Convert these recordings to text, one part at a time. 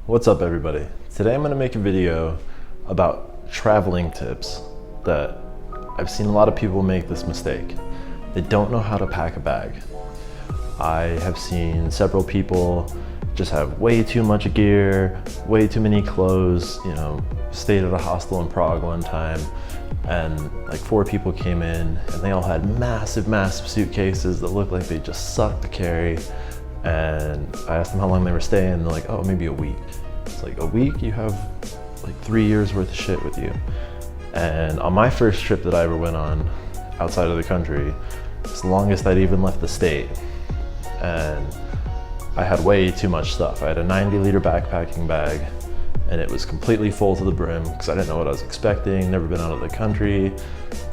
What's up, everybody? Today I'm going to make a video about traveling tips that I've seen a lot of people make this mistake. They don't know how to pack a bag. I have seen several people just have way too much gear, way too many clothes. Stayed at a hostel in Prague one time and like 4 people came in and they all had massive suitcases that looked like they just sucked to carry. And I asked them how long they were staying, and they're like, oh, maybe a week. It's like, a week? You have like 3 years worth of shit with you. And on my first trip that I ever went on outside of the country, it's the longest I'd even left the state. And I had way too much stuff. I had a 90-liter backpacking bag and it was completely full to the brim because I didn't know what I was expecting, never been out of the country,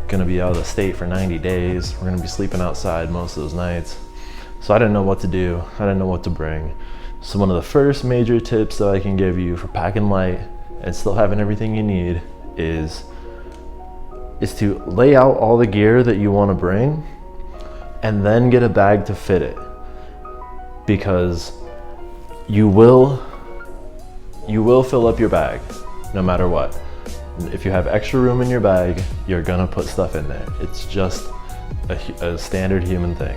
gonna be out of the state for 90 days. We're gonna be sleeping outside most of those nights. So I didn't know what to do. I didn't know what to bring. So one of the first major tips that I can give you for packing light and still having everything you need is to lay out all the gear that you want to bring and then get a bag to fit it. Because you will fill up your bag no matter what. If you have extra room in your bag, you're gonna put stuff in there. It's just a standard human thing.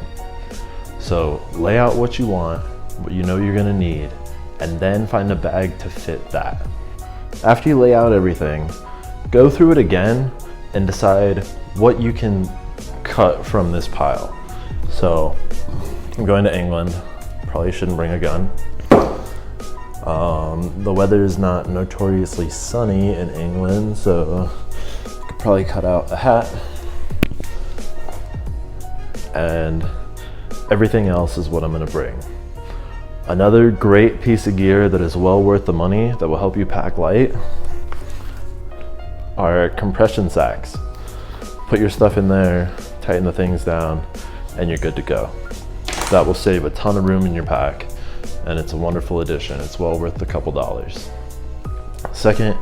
So lay out what you want, what you know you're gonna need, and then find a bag to fit that. After you lay out everything, go through it again and decide what you can cut from this pile. So I'm going to England, probably shouldn't bring a gun. The weather is not notoriously sunny in England, so I could probably cut out a hat. And everything else is what I'm gonna bring. Another great piece of gear that is well worth the money that will help you pack light are compression sacks. Put your stuff in there, tighten the things down, and you're good to go. That will save a ton of room in your pack, and it's a wonderful addition. It's well worth a couple dollars. Second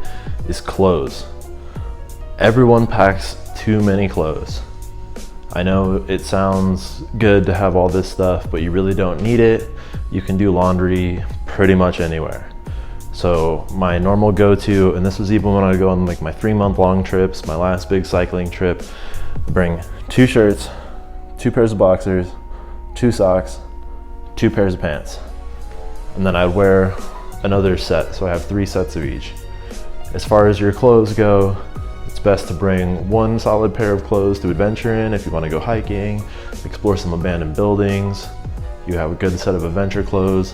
is clothes. Everyone packs too many clothes. I know it sounds good to have all this stuff, but you really don't need it. You can do laundry pretty much anywhere. So my normal go-to, and this was even when I go on like my 3-month-long trips, my last big cycling trip, bring 2 shirts, 2 pairs of boxers, 2 socks, 2 pairs of pants. And then I'd wear another set, so I have 3 sets of each. As far as your clothes go, it's best to bring 1 solid pair of clothes to adventure in if you want to go hiking, explore some abandoned buildings. You have a good set of adventure clothes,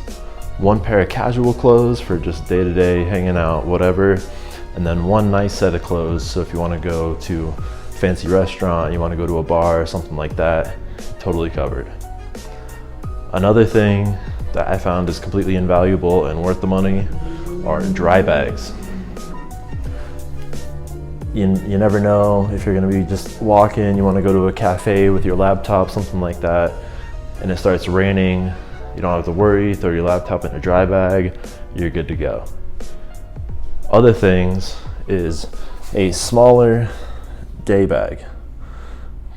1 pair of casual clothes for just day-to-day hanging out, whatever, and then 1 nice set of clothes. So if you want to go to a fancy restaurant, you want to go to a bar or something like that, totally covered. Another thing that I found is completely invaluable and worth the money are dry bags. You never know if you're gonna be just walking, you wanna go to a cafe with your laptop, something like that, and it starts raining. You don't have to worry, throw your laptop in a dry bag, you're good to go. Other things is a smaller day bag.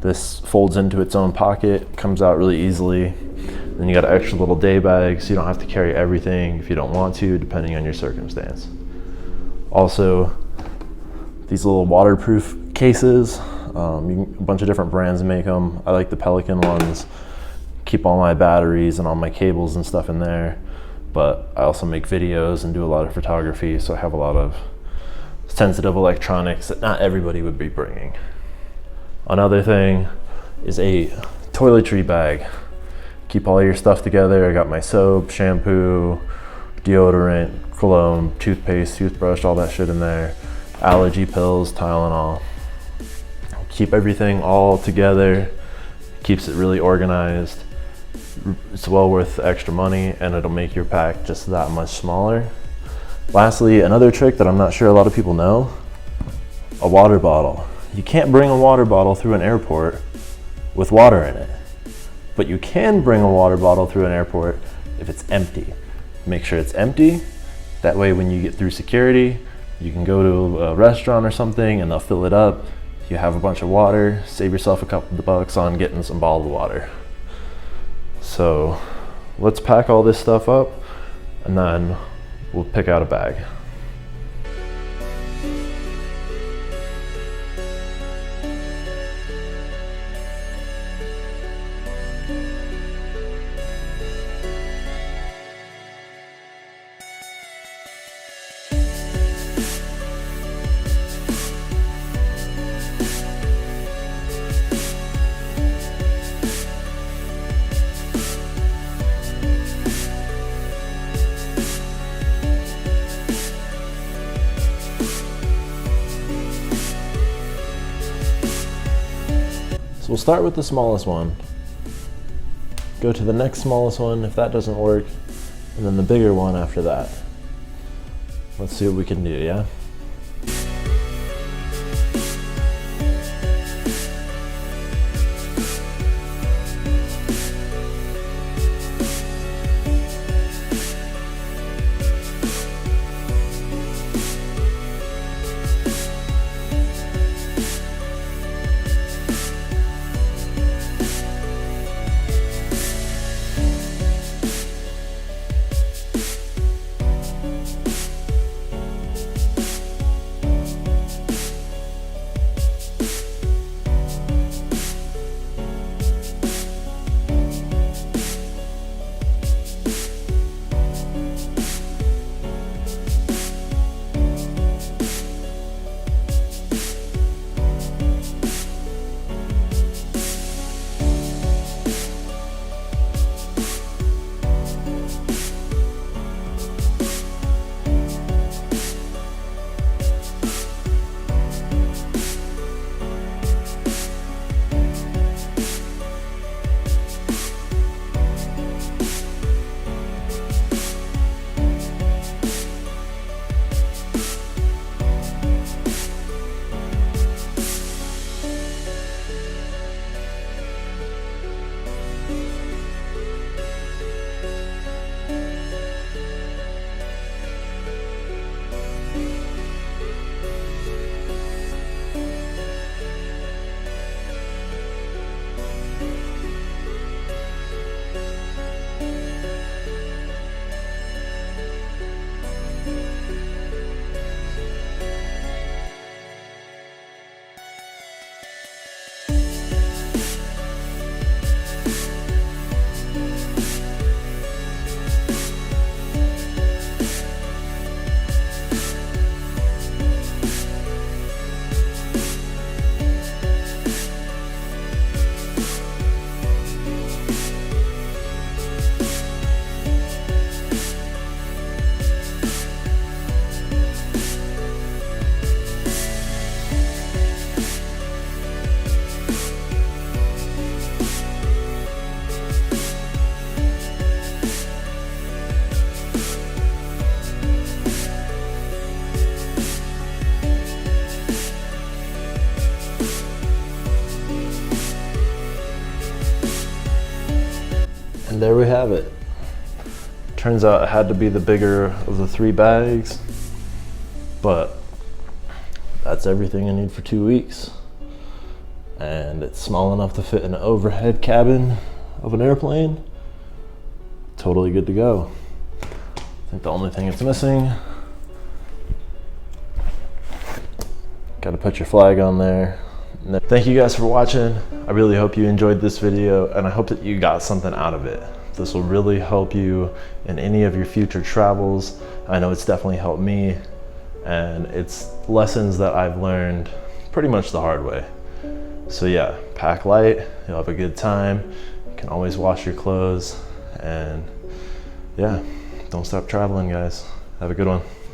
This folds into its own pocket, comes out really easily. Then you got an extra little day bag, so you don't have to carry everything if you don't want to, depending on your circumstance. Also, these little waterproof cases, a bunch of different brands make them. I like the Pelican ones. Keep all my batteries and all my cables and stuff in there. But I also make videos and do a lot of photography, so I have a lot of sensitive electronics that not everybody would be bringing. Another thing is a toiletry bag. Keep all your stuff together. I got my soap, shampoo, deodorant, cologne, toothpaste, toothbrush, all that shit in there. Allergy pills, Tylenol. Keep everything all together. Keeps it really organized. It's well worth the extra money, and it'll make your pack just that much smaller. Lastly, another trick that I'm not sure a lot of people know, a water bottle. You can't bring a water bottle through an airport with water in it. But you can bring a water bottle through an airport if it's empty. Make sure it's empty. That way when you get through security, you can go to a restaurant or something and they'll fill it up. You have a bunch of water, save yourself a couple of bucks on getting some bottled water. So let's pack all this stuff up and then we'll pick out a bag. So we'll start with the smallest one, go to the next smallest one if that doesn't work, and then the bigger one after that. Let's see what we can do, yeah? And there we have it. Turns out it had to be the bigger of the 3 bags, but that's everything I need for 2 weeks. And it's small enough to fit in an overhead cabin of an airplane. Totally good to go. I think the only thing it's missing, gotta put your flag on there. Thank you guys for watching. I really hope you enjoyed this video, and I hope that you got something out of it. This will really help you in any of your future travels. I know it's definitely helped me, and it's lessons that I've learned pretty much the hard way. So yeah, pack light, you'll have a good time. You can always wash your clothes, and yeah, don't stop traveling, guys. Have a good one.